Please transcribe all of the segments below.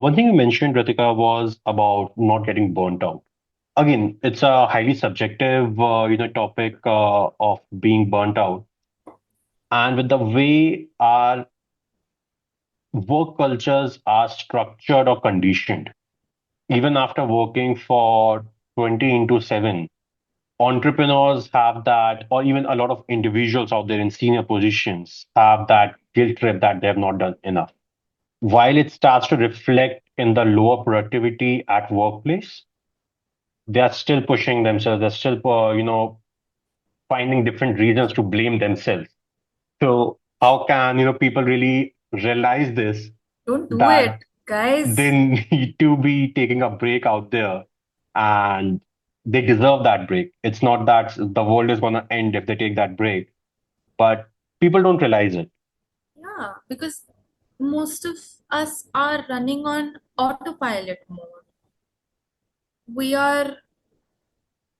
One thing you mentioned, Ratika, was about not getting burnt out. Again, it's a highly subjective, topic of being burnt out. And with the way our work cultures are structured or conditioned, even after working for 20 into 7, entrepreneurs have that, or even a lot of individuals out there in senior positions have that guilt trip that they have not done enough. While it starts to reflect in the lower productivity at workplace, they are still pushing themselves. They're still, finding different reasons to blame themselves. So how can, people really realize this, Don't do it, that they guys. need to be taking a break out there and they deserve that break. It's not that the world is going to end if they take that break, but people don't realize it. Yeah, because most of us are running on autopilot mode. We are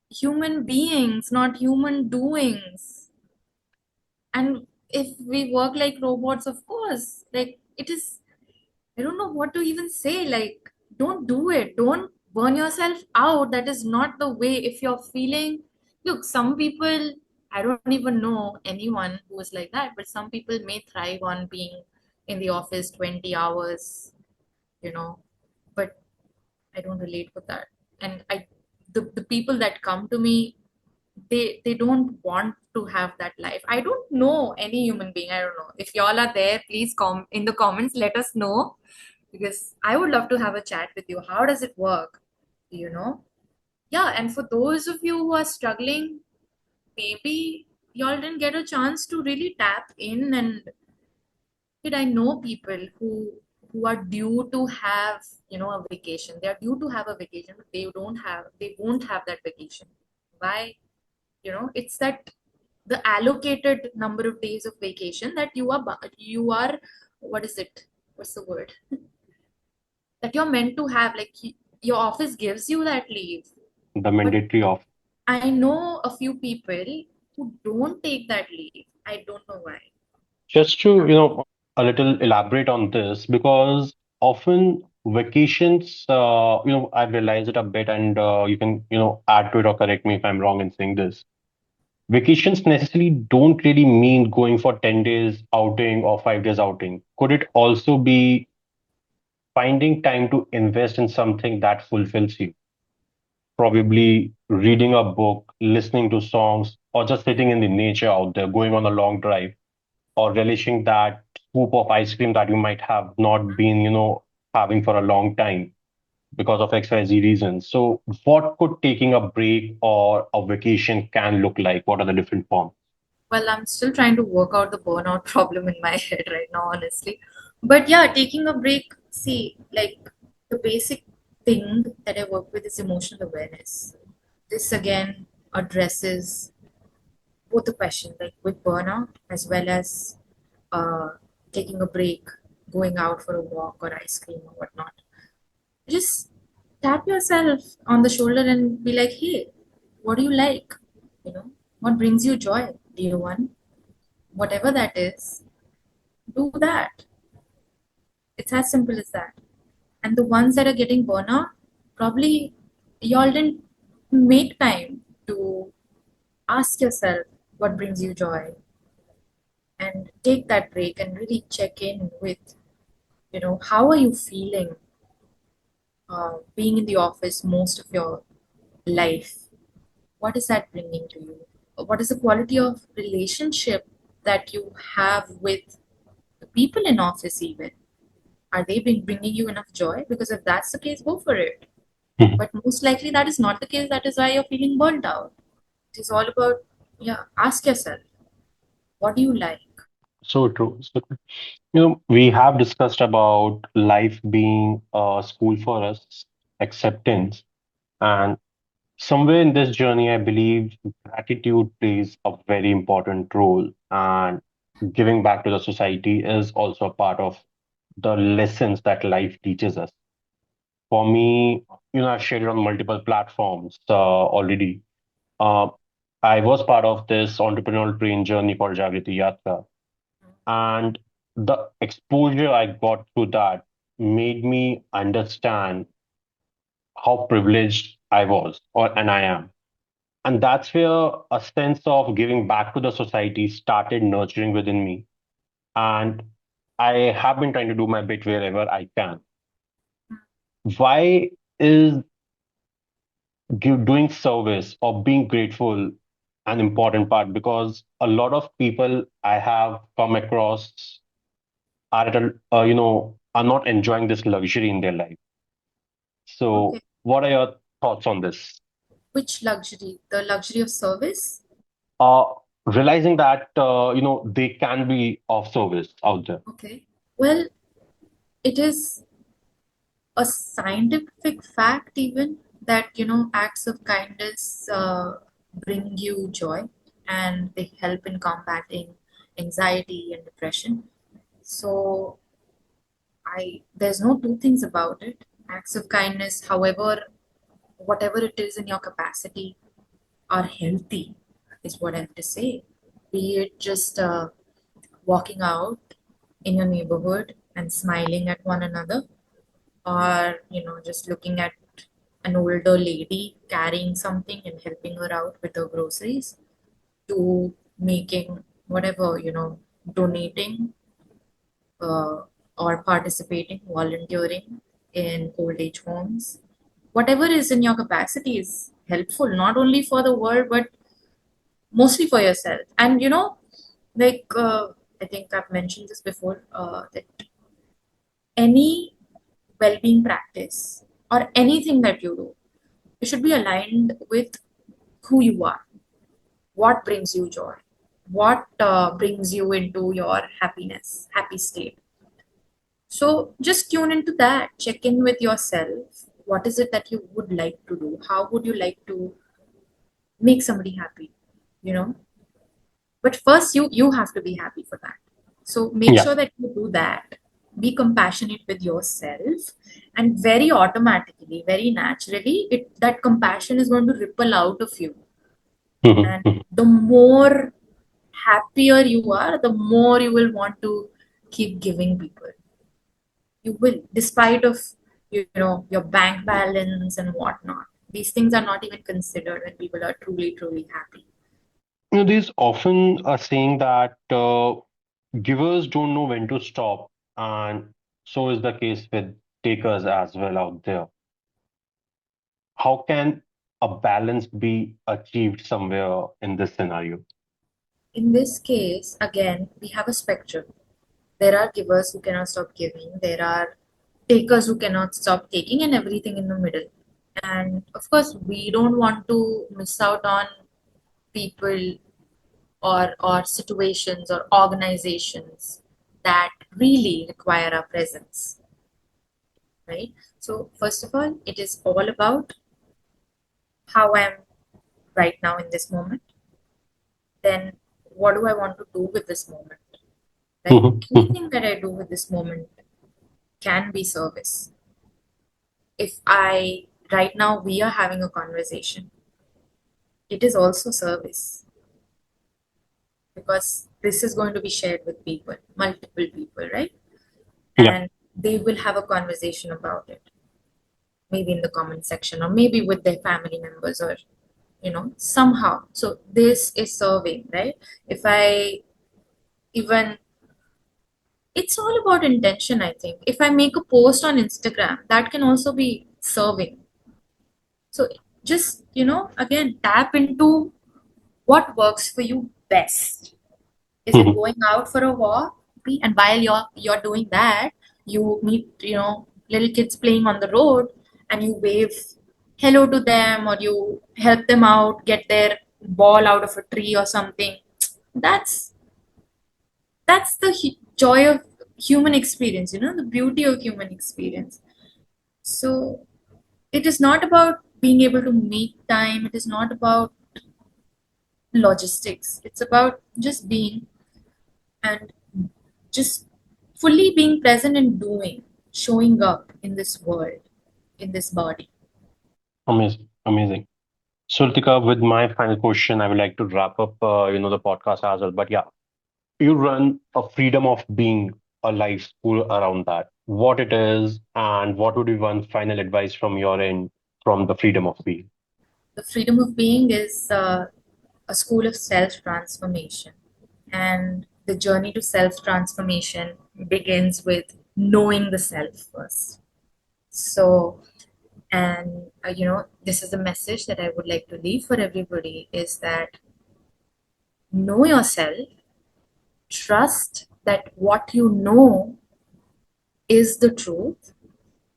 human beings, not human doings. And if we work like robots, of course, like it is, I don't know what to even say. Like, don't do it. Don't burn yourself out. That is not the way. If you're feeling, look, some people, I don't even know anyone who is like that, but some people may thrive on being in the office 20 hours, you know, but I don't relate with that. And the people that come to me, they don't want to have that life. I don't know any human being. I don't know. If y'all are there, please come in the comments, let us know because I would love to have a chat with you. How does it work? You know? Yeah, and for those of you who are struggling, maybe y'all didn't get a chance to really tap in and did I know people who are due to have, a vacation. They are due to have a vacation, but they won't have that vacation. Why? It's that the allocated number of days of vacation that you are what is it? What's the word? That you're meant to have like your office gives you that leave, The but mandatory of I know a few people who don't take that leave. I don't know why. just to, a little elaborate on this, because often vacations, I've realized it a bit, and you can, add to it or correct me if I'm wrong in saying this. Vacations necessarily don't really mean going for 10 days outing or 5 days outing. Could it also be finding time to invest in something that fulfills you? Probably reading a book, listening to songs, or just sitting in the nature out there, going on a long drive, or relishing that scoop of ice cream that you might have not been, having for a long time because of XYZ reasons. So, what could taking a break or a vacation can look like? What are the different forms? Well, I'm still trying to work out the burnout problem in my head right now, honestly. But yeah, taking a break, see, like the basic thing that I work with is emotional awareness. This again addresses both the question, like with burnout as well as uh, taking a break, going out for a walk or ice cream or whatnot. Just tap yourself on the shoulder and be like, hey, what do you like? You know, what brings you joy, dear one? Whatever that is, do that. It's as simple as that. And the ones that are getting burnout, probably y'all didn't make time to ask yourself what brings you joy and take that break and really check in with, how are you feeling being in the office most of your life? What is that bringing to you? What is the quality of relationship that you have with the people in office even? Are they bringing you enough joy? Because if that's the case, go for it. But most likely that is not the case. That is why you're feeling burnt out. It is all about, yeah, ask yourself, what do you like? So true. So, we have discussed about life being a school for us, acceptance, and somewhere in this journey, I believe gratitude plays a very important role, and giving back to the society is also a part of the lessons that life teaches us. For me, I've shared it on multiple platforms already. Uh, I was part of this entrepreneurial train journey called Jagriti Yatra, and the exposure I got through that. made me understand how privileged I was, or and I am. And that's where a sense of giving back to the society started nurturing within me. And I have been trying to do my bit wherever I can. Why is doing service or being grateful an important part? Because a lot of people I have come across are at are not enjoying this luxury in their life. Okay. So, what are your thoughts on this? Which luxury? The luxury of service? Uh, Realizing that they can be of service out there. Okay. Well, it is a scientific fact even that acts of kindness bring you joy, and they help in combating anxiety and depression. So I there's no two things about it. Acts of kindness, however, whatever it is in your capacity, are healthy, is what I have to say. Be it just walking out in your neighborhood and smiling at one another, or just looking at an older lady carrying something and helping her out with her groceries, to making whatever, donating, uh, or participating, volunteering in old age homes. Whatever is in your capacity is helpful, not only for the world, but mostly for yourself. And like, I think I've mentioned this before, that any well being practice or anything that you do, it should be aligned with who you are, what brings you joy, what brings you into your happy state. So just tune into that, check in with yourself. What is it that you would like to do? How would you like to make somebody happy? You know, but first you have to be happy for that. So make Yeah. sure that you do that. Be compassionate with yourself, and very automatically, very naturally, it that compassion is going to ripple out of you. Mhm, And mhm. the more happier you are, the more you will want to keep giving people. You will, despite of your bank balance and whatnot. These things are not even considered when people are truly happy. There's often a saying that givers don't know when to stop, and so is the case with takers as well out there. How can a balance be achieved somewhere in this scenario? In this case, again, we have a spectrum. There are givers who cannot stop giving, there are takers who cannot stop taking, and everything in the middle. And of course, we don't want to miss out on people, or situations or organizations that really require our presence, right? So, first of all, it is all about how I am right now in this moment. Then, what do I want to do with this moment, right? Mhm, mhm. Anything that I do with this moment can be service. If I, right now, we are having a conversation, it is also service, because this is going to be shared with people, multiple people, right? Yeah. And they will have a conversation about it, maybe in the comment section, or maybe with their family members, or somehow. So this is serving, right? If I even, it's all about intention. I think if I make a post on Instagram, that can also be serving. So just again, tap into what works for you best. Is it Mhm. going out for a walk? And while you're doing that, you meet little kids playing on the road, and you wave hello to them, or you help them out get their ball out of a tree or something. That's that's the joy of human experience. The beauty of human experience. So it is not about being able to make time. It is not about logistics. It's about just being, and just fully being present and doing, showing up in this world, in this body. Amazing, amazing. So, Ritika, with my final question, I would like to wrap up, the podcast as well. But yeah, you run a freedom of being a life school around that. what it is, and what would be one final advice from your end from the freedom of being? The freedom of being is a school of self transformation. And the journey to self transformation begins with knowing the self first. So, and this is the message that I would like to leave for everybody is that know yourself, trust that what you know is the truth,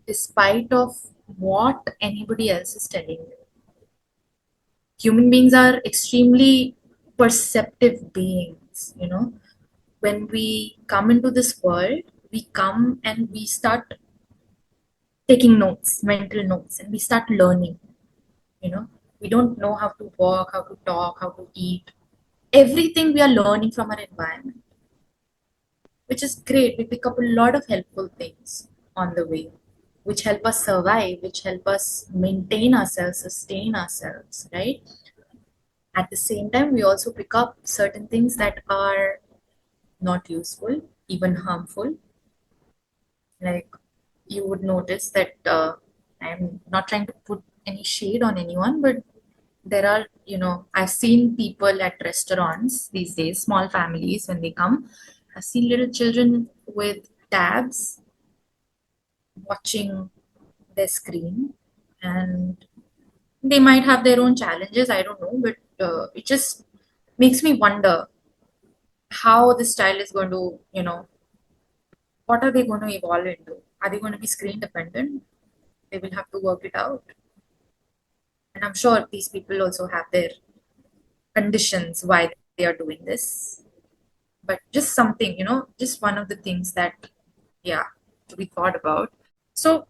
despite of what anybody else is telling you. Human beings are extremely perceptive beings, when we come into this world, we come and we start taking notes, mental notes, and we start learning. You know, we don't know how to walk, how to talk, how to eat. Everything we are learning from our environment, which is great. We pick up a lot of helpful things on the way, which help us survive, which help us maintain ourselves, sustain ourselves, right? At the same time, we also pick up certain things that are not useful, even harmful. Like you would notice that I'm not trying to put any shade on anyone, but there are, I've seen people at restaurants these days, small families when they come. I've seen little children with tabs watching their screen, and they might have their own challenges. I don't know, but it just makes me wonder how this child is going to, what are they going to evolve into? Are they going to be screen dependent? They will have to work it out. And I'm sure these people also have their conditions why they are doing this. But just something, just one of the things that, yeah, to be thought about. So,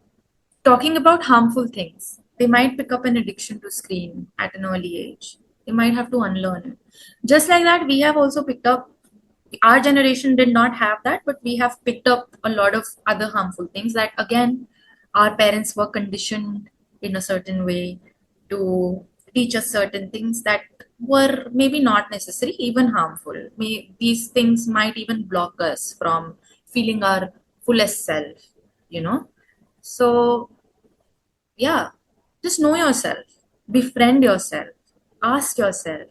talking about harmful things, they might pick up an addiction to screen at an early age. They might have to unlearn it. Just like that, we have also picked up, our generation did not have that, but we have picked up a lot of other harmful things that, again, our parents were conditioned in a certain way to teach us certain things that were maybe not necessary, even harmful. These things might even block us from feeling our fullest self, you know? So, yeah, just know yourself, befriend yourself, ask yourself,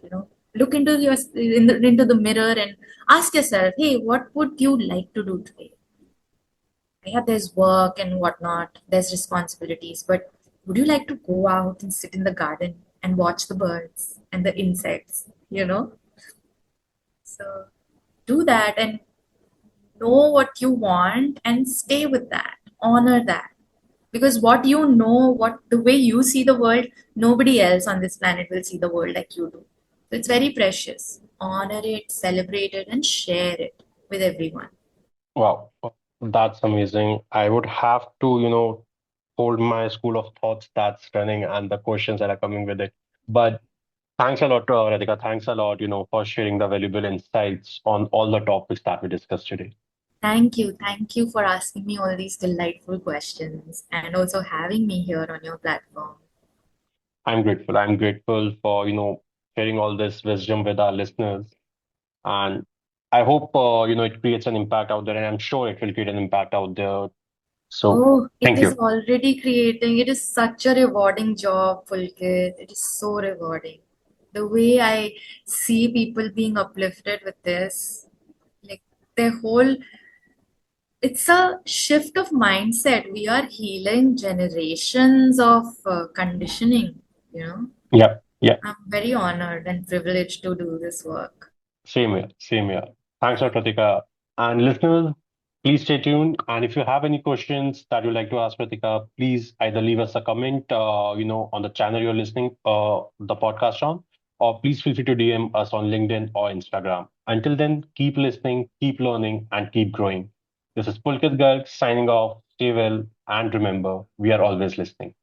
look into the mirror and ask yourself, hey, what would you like to do today? Yeah, there's work and whatnot, there's responsibilities, but would you like to go out and sit in the garden and watch the birds and the insects, So do that and know what you want and stay with that, honor that. Because what you know, what the way you see the world, nobody else on this planet will see the world like you do. So it's very precious. Honor it, celebrate it, and share it with everyone. Wow, that's amazing. I would have to, hold my school of thoughts that's running and the questions that are coming with it. But thanks a lot, Radhika. Thanks a lot, for sharing the valuable insights on all the topics that we discussed today. Thank you. Thank you for asking me all these delightful questions and also having me here on your platform. I'm grateful. I'm grateful for, sharing all this wisdom with our listeners. And I hope, it creates an impact out there. And I'm sure it will create an impact out there. So Oh, it thank is you. already creating. It is such a rewarding job, Pulkit. It is so rewarding. The way I see people being uplifted with this, like their whole, it's a shift of mindset. We are healing generations of conditioning. Yeah. Yeah. I'm very honored and privileged to do this work. Same here. Same here. Thanks a lot, Pratika. And listeners, please stay tuned. And if you have any questions that you'd like to ask Pratika, please either leave us a comment, on the channel you're listening the podcast on, or please feel free to DM us on LinkedIn or Instagram. Until then, keep listening, keep learning, and keep growing. This is Pulkit Garg signing off. Stay well, and remember, we are always listening.